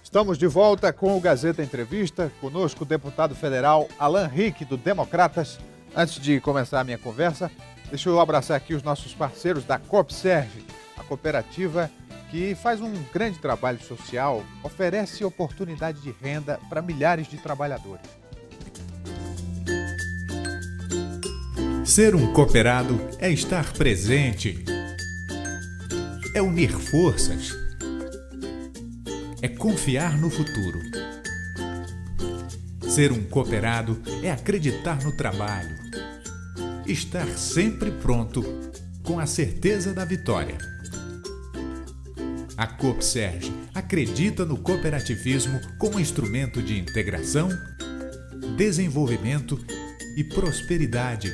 Estamos de volta com o Gazeta Entrevista. Conosco o deputado federal Alan Rick, do Democratas. Antes de começar a minha conversa, deixa eu abraçar aqui os nossos parceiros da Copserge, a cooperativa que faz um grande trabalho social, oferece oportunidade de renda para milhares de trabalhadores. Ser um cooperado é estar presente, é unir forças, é confiar no futuro. Ser um cooperado é acreditar no trabalho, estar sempre pronto, com a certeza da vitória. A Copserge acredita no cooperativismo como instrumento de integração, desenvolvimento e prosperidade.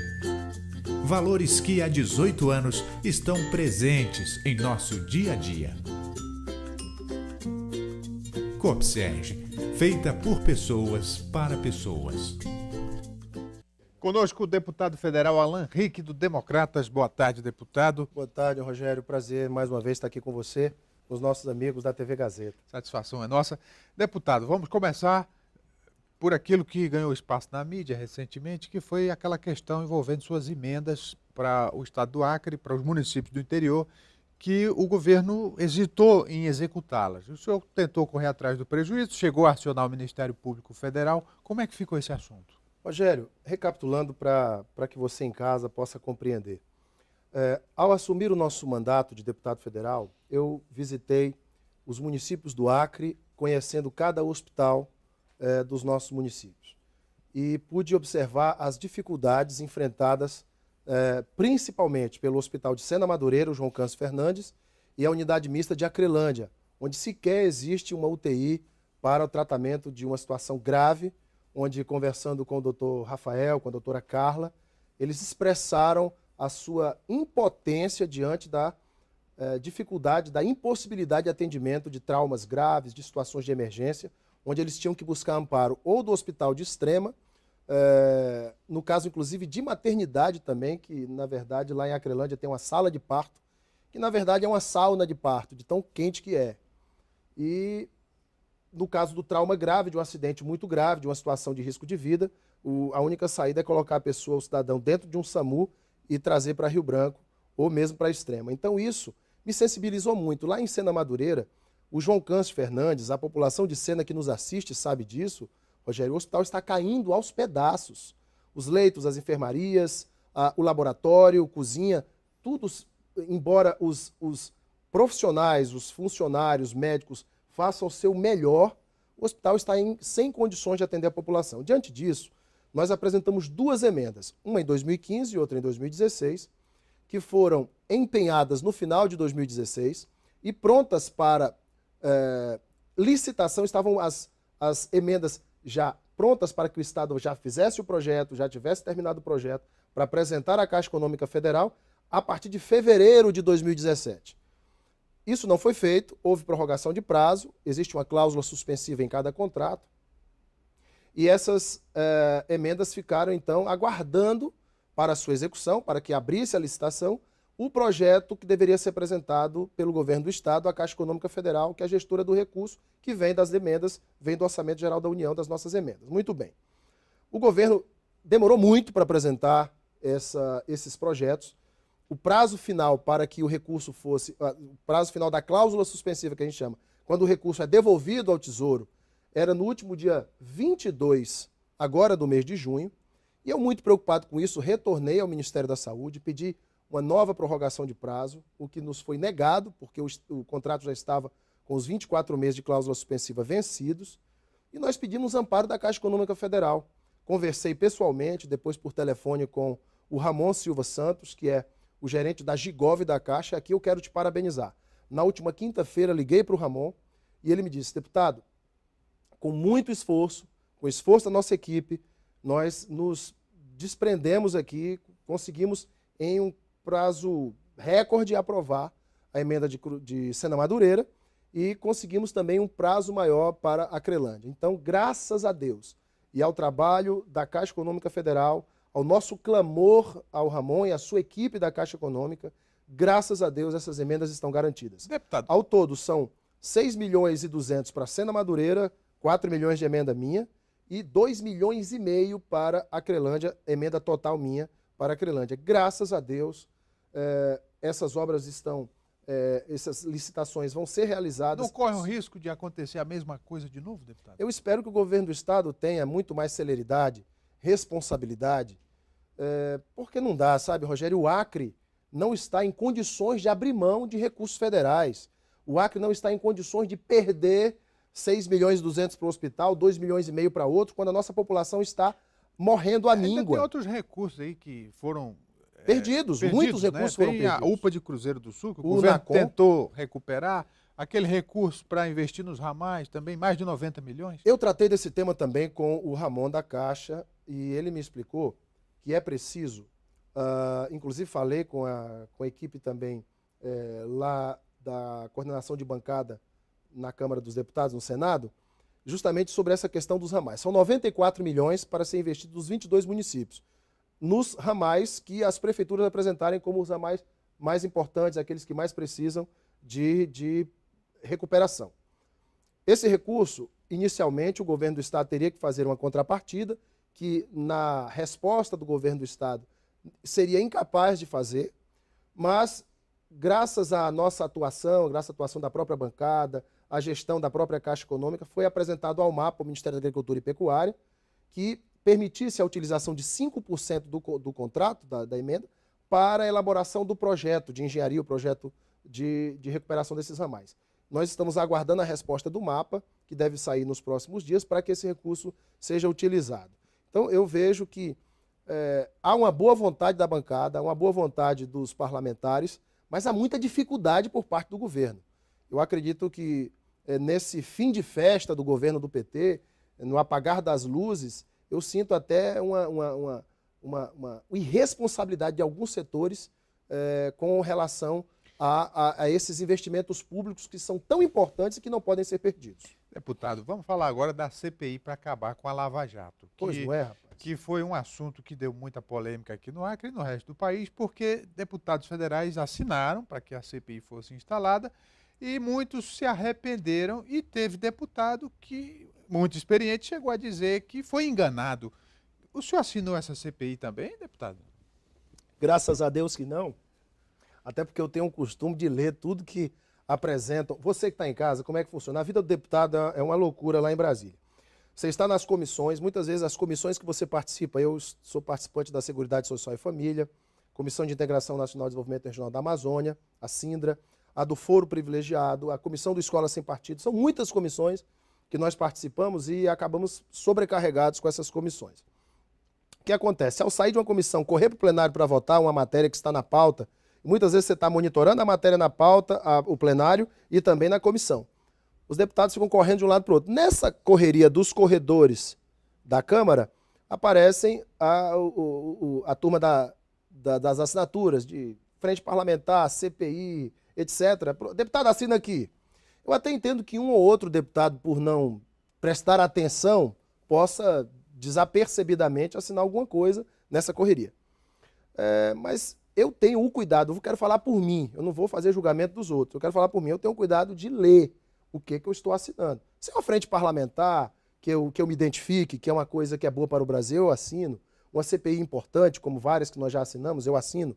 Valores que há 18 anos estão presentes em nosso dia a dia. Copserge, feita por pessoas para pessoas. Conosco o deputado federal Alan Rick, do Democratas. Boa tarde, deputado. Boa tarde, Rogério. Prazer mais uma vez estar aqui com você, com os nossos amigos da TV Gazeta. Satisfação é nossa. Deputado, vamos começar por aquilo que ganhou espaço na mídia recentemente, que foi aquela questão envolvendo suas emendas para o estado do Acre, para os municípios do interior, que o governo hesitou em executá-las. O senhor tentou correr atrás do prejuízo, chegou a acionar o Ministério Público Federal. Como é que ficou esse assunto? Rogério, recapitulando para que você em casa possa compreender. Ao assumir o nosso mandato de deputado federal, eu visitei os municípios do Acre, conhecendo cada hospital dos nossos municípios. E pude observar as dificuldades enfrentadas principalmente pelo Hospital de Sena Madureira, o João Câncio Fernandes, e a unidade mista de Acrelândia, onde sequer existe uma UTI para o tratamento de uma situação grave, onde, conversando com o doutor Rafael, com a doutora Carla, eles expressaram a sua impotência diante da dificuldade, da impossibilidade de atendimento de traumas graves, de situações de emergência, onde eles tinham que buscar amparo ou do hospital de Extrema, no caso, inclusive, de maternidade também, que, na verdade, lá em Acrelândia tem uma sala de parto, que, na verdade, é uma sauna de parto, de tão quente que é. E, no caso do trauma grave, de um acidente muito grave, de uma situação de risco de vida, a única saída é colocar a pessoa, o cidadão, dentro de um SAMU e trazer para Rio Branco, ou mesmo para Extrema. Então, isso me sensibilizou muito. Lá em Sena Madureira, o João Câncio Fernandes, a população de Sena que nos assiste sabe disso, Rogério, o hospital está caindo aos pedaços. Os leitos, as enfermarias, o laboratório, cozinha, tudo, embora os profissionais, os funcionários médicos façam o seu melhor, o hospital está sem condições de atender a população. Diante disso, nós apresentamos duas emendas, uma em 2015 e outra em 2016, que foram empenhadas no final de 2016 e prontas para licitação. Estavam as emendas já prontas para que o Estado já fizesse o projeto, já tivesse terminado o projeto, para apresentar à Caixa Econômica Federal a partir de fevereiro de 2017. Isso não foi feito, houve prorrogação de prazo, existe uma cláusula suspensiva em cada contrato, e essas emendas ficaram, então, aguardando para a sua execução, para que abrisse a licitação, o projeto que deveria ser apresentado pelo governo do Estado à Caixa Econômica Federal, que é a gestora do recurso, que vem das emendas, vem do Orçamento Geral da União, das nossas emendas. Muito bem. O governo demorou muito para apresentar esses projetos. O prazo final para que o recurso fosse, o prazo final da cláusula suspensiva, que a gente chama, quando o recurso é devolvido ao Tesouro, era no último dia 22, agora do mês de junho, e eu, muito preocupado com isso, retornei ao Ministério da Saúde, pedi uma nova prorrogação de prazo, o que nos foi negado, porque o contrato já estava com os 24 meses de cláusula suspensiva vencidos, e nós pedimos amparo da Caixa Econômica Federal. Conversei pessoalmente, depois por telefone, com o Ramon Silva Santos, que é o gerente da Gigov da Caixa. Aqui eu quero te parabenizar. Na última quinta-feira, liguei para o Ramon e ele me disse: deputado, com muito esforço, com o esforço da nossa equipe, nós nos desprendemos aqui, conseguimos em um prazo recorde aprovar a emenda de Sena Madureira e conseguimos também um prazo maior para a Acrelândia. Então, graças a Deus e ao trabalho da Caixa Econômica Federal, ao nosso clamor ao Ramon e à sua equipe da Caixa Econômica, graças a Deus essas emendas estão garantidas. Deputado. Ao todo são 6 milhões e 200 para Sena Madureira, 4 milhões de emenda minha e 2 milhões e meio para a Crelândia, emenda total minha para a Crelândia. Graças a Deus, essas obras estão, essas licitações vão ser realizadas. Não corre o risco de acontecer a mesma coisa de novo, deputado? Eu espero que o governo do Estado tenha muito mais celeridade, responsabilidade, porque não dá, sabe, Rogério? O Acre não está em condições de abrir mão de recursos federais. O Acre não está em condições de perder 6 milhões e 200 para o hospital, 2 milhões e meio para outro, quando a nossa população está morrendo à Ainda míngua. tem outros recursos aí que foram Perdidos, muitos recursos foram Tem perdidos. a UPA de Cruzeiro do Sul, que o O governo NACOM. tentou recuperar. Aquele recurso para investir nos ramais, também mais de 90 milhões. Eu tratei desse tema também com o Ramon da Caixa e ele me explicou que é preciso, inclusive falei com a equipe também lá da coordenação de bancada na Câmara dos Deputados, no Senado, justamente sobre essa questão dos ramais. São 94 milhões para ser investido nos 22 municípios, nos ramais que as prefeituras apresentarem como os ramais mais importantes, aqueles que mais precisam de recuperação. Esse recurso, inicialmente, o governo do Estado teria que fazer uma contrapartida, que na resposta do governo do Estado seria incapaz de fazer, mas graças à nossa atuação, graças à atuação da própria bancada, à gestão da própria Caixa Econômica, foi apresentado ao MAPA, o Ministério da Agricultura e Pecuária, que permitisse a utilização de 5% do contrato, da emenda, para a elaboração do projeto de engenharia, o projeto de recuperação desses ramais. Nós estamos aguardando a resposta do MAPA, que deve sair nos próximos dias, para que esse recurso seja utilizado. Então, eu vejo que há uma boa vontade da bancada, há uma boa vontade dos parlamentares, mas há muita dificuldade por parte do governo. Eu acredito que nesse fim de festa do governo do PT, no apagar das luzes, eu sinto até uma irresponsabilidade de alguns setores com relação a esses investimentos públicos que são tão importantes e que não podem ser perdidos. Deputado, vamos falar agora da CPI para acabar com a Lava Jato. Pois não é, rapaz? Que foi um assunto que deu muita polêmica aqui no Acre e no resto do país, porque deputados federais assinaram para que a CPI fosse instalada e muitos se arrependeram e teve deputado que, muito experiente, chegou a dizer que foi enganado. O senhor assinou essa CPI também, deputado? Graças a Deus que não. Até porque eu tenho o costume de ler tudo que apresentam. Você que está em casa, como é que funciona? A vida do deputado é uma loucura lá em Brasília. Você está nas comissões, muitas vezes as comissões que você participa, eu sou participante da Seguridade Social e Família, Comissão de Integração Nacional de Desenvolvimento Regional da Amazônia, a Sindra, a do Foro Privilegiado, a Comissão do Escola Sem Partido. São muitas comissões que nós participamos e acabamos sobrecarregados com essas comissões. O que acontece? Ao sair de uma comissão, correr para o plenário para votar uma matéria que está na pauta, muitas vezes você está monitorando a matéria na pauta, o plenário e também na comissão. Os deputados ficam correndo de um lado para o outro. Nessa correria dos corredores da Câmara, aparecem a turma das assinaturas, de frente parlamentar, CPI, etc. Deputado, assina aqui. Eu até entendo que um ou outro deputado, por não prestar atenção, possa desapercebidamente assinar alguma coisa nessa correria. Mas eu tenho o cuidado, eu quero falar por mim, eu não vou fazer julgamento dos outros, eu quero falar por mim, eu tenho o cuidado de ler o que eu estou assinando. Se é uma frente parlamentar, que eu me identifique, que é uma coisa que é boa para o Brasil, eu assino. Uma CPI importante, como várias que nós já assinamos, eu assino.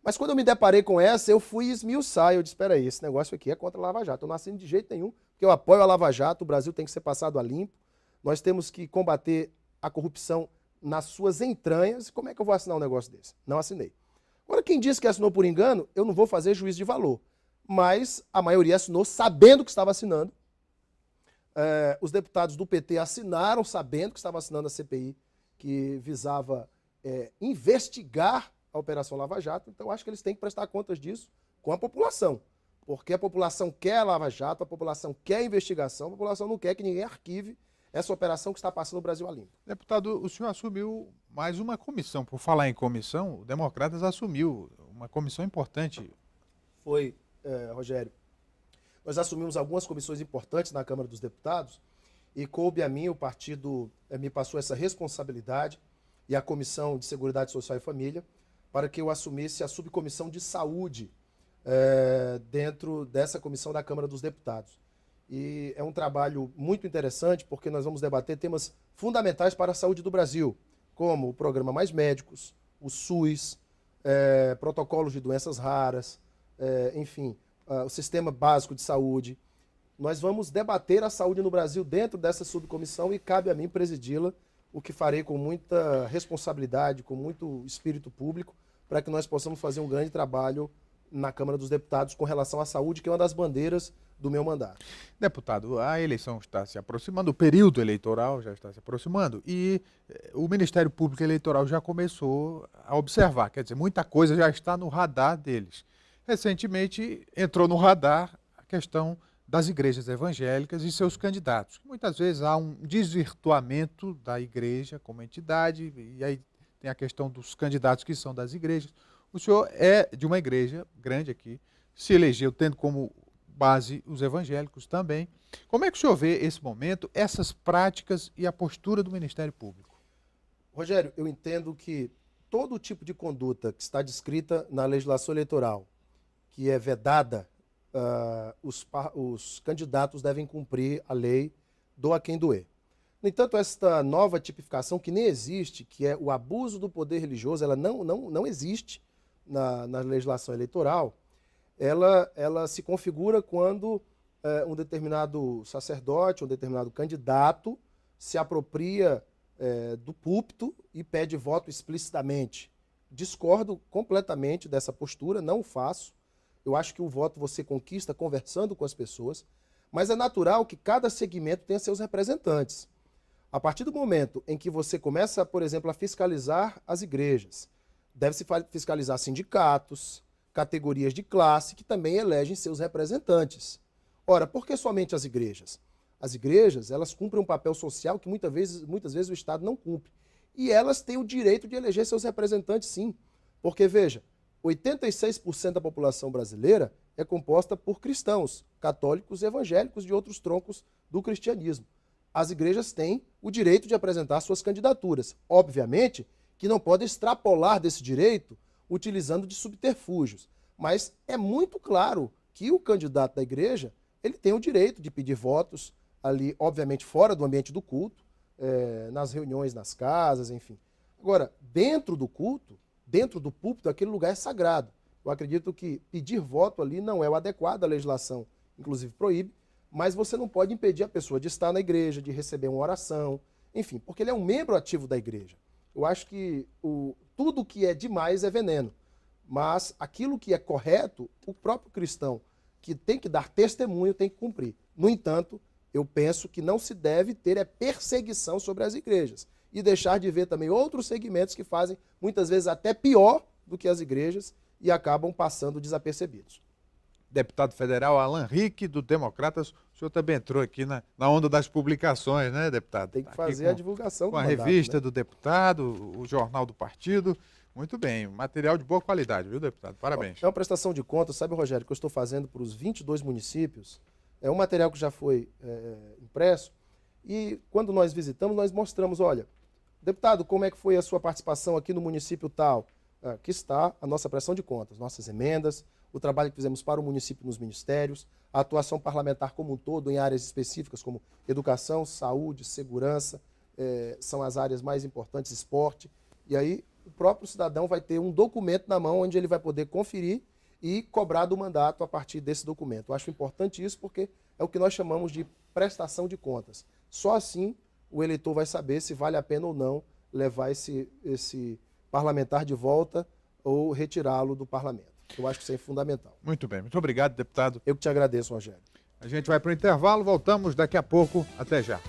Mas quando eu me deparei com essa, eu fui esmiuçar, eu disse, espera aí, esse negócio aqui é contra a Lava Jato. Eu não assino de jeito nenhum, porque eu apoio a Lava Jato, o Brasil tem que ser passado a limpo, nós temos que combater a corrupção nas suas entranhas. Como é que eu vou assinar um negócio desse? Não assinei. Agora, quem disse que assinou por engano, eu não vou fazer juízo de valor. Mas a maioria assinou sabendo que estava assinando. Os deputados do PT assinaram sabendo que estava assinando a CPI que visava investigar a Operação Lava Jato. Então, acho que eles têm que prestar contas disso com a população. Porque a população quer a Lava Jato, a população quer a investigação, a população não quer que ninguém arquive essa operação que está passando o Brasil a limpo. Deputado, o senhor assumiu mais uma comissão. Por falar em comissão, o Democratas assumiu uma comissão importante. Foi, Rogério. Nós assumimos algumas comissões importantes na Câmara dos Deputados e coube a mim, o partido me passou essa responsabilidade e a Comissão de Seguridade Social e Família para que eu assumisse a subcomissão de saúde dentro dessa comissão da Câmara dos Deputados. E é um trabalho muito interessante porque nós vamos debater temas fundamentais para a saúde do Brasil, como o Programa Mais Médicos, o SUS, protocolos de doenças raras, enfim, o Sistema Básico de Saúde. Nós vamos debater a saúde no Brasil dentro dessa subcomissão e cabe a mim presidi-la, o que farei com muita responsabilidade, com muito espírito público, para que nós possamos fazer um grande trabalho na Câmara dos Deputados com relação à saúde, que é uma das bandeiras do meu mandato. Deputado, a eleição está se aproximando, o período eleitoral já está se aproximando e o Ministério Público Eleitoral já começou a observar, quer dizer, muita coisa já está no radar deles. Recentemente entrou no radar a questão das igrejas evangélicas e seus candidatos. Muitas vezes há um desvirtuamento da igreja como entidade e aí tem a questão dos candidatos que são das igrejas. O senhor é de uma igreja grande aqui, se elegeu tendo como base os evangélicos também. Como é que o senhor vê esse momento, essas práticas e a postura do Ministério Público? Rogério, eu entendo que todo tipo de conduta que está descrita na legislação eleitoral, que é vedada, os candidatos devem cumprir a lei, doa quem doer. No entanto, esta nova tipificação, que nem existe, que é o abuso do poder religioso, ela não existe na legislação eleitoral, ela se configura quando um determinado sacerdote, um determinado candidato se apropria do púlpito e pede voto explicitamente. Discordo completamente dessa postura, não o faço. Eu acho que o voto você conquista conversando com as pessoas, mas é natural que cada segmento tenha seus representantes. A partir do momento em que você começa, por exemplo, a fiscalizar as igrejas, deve-se fiscalizar sindicatos, categorias de classe que também elegem seus representantes. Ora, por que somente as igrejas? As igrejas, elas cumprem um papel social que muitas vezes o Estado não cumpre. E elas têm o direito de eleger seus representantes, sim. Porque, veja, 86% da população brasileira é composta por cristãos, católicos e evangélicos de outros troncos do cristianismo. As igrejas têm o direito de apresentar suas candidaturas. Obviamente que não podem extrapolar desse direito utilizando de subterfúgios. Mas é muito claro que o candidato da igreja ele tem o direito de pedir votos ali, obviamente, fora do ambiente do culto, nas reuniões, nas casas, enfim. Agora, dentro do culto, dentro do púlpito, aquele lugar é sagrado. Eu acredito que pedir voto ali não é o adequado, a legislação, inclusive, proíbe, mas você não pode impedir a pessoa de estar na igreja, de receber uma oração, enfim, porque ele é um membro ativo da igreja. Eu acho que tudo que é demais é veneno, mas aquilo que é correto, o próprio cristão, que tem que dar testemunho, tem que cumprir. No entanto, eu penso que não se deve ter perseguição sobre as igrejas e deixar de ver também outros segmentos que fazem, muitas vezes, até pior do que as igrejas e acabam passando desapercebidos. Deputado federal Alan Rick, do Democratas, o senhor também entrou aqui na onda das publicações, né, deputado? Tem que fazer a divulgação com a revista, né, do deputado, o jornal do partido. Muito bem, material de boa qualidade, viu, deputado? Parabéns. É uma prestação de contas, sabe, Rogério, que eu estou fazendo para os 22 municípios. É um material que já foi impresso e quando nós visitamos, nós mostramos, olha, deputado, como é que foi a sua participação aqui no município tal? Aqui está a nossa prestação de contas, nossas emendas, o trabalho que fizemos para o município nos ministérios, a atuação parlamentar como um todo em áreas específicas como educação, saúde, segurança, são as áreas mais importantes, esporte. E aí o próprio cidadão vai ter um documento na mão onde ele vai poder conferir e cobrar do mandato a partir desse documento. Eu acho importante isso porque é o que nós chamamos de prestação de contas. Só assim o eleitor vai saber se vale a pena ou não levar esse parlamentar de volta ou retirá-lo do parlamento. Eu acho que isso é fundamental. Muito bem, muito obrigado, deputado. Eu que te agradeço, Rogério. A gente vai para o intervalo, voltamos daqui a pouco. Até já.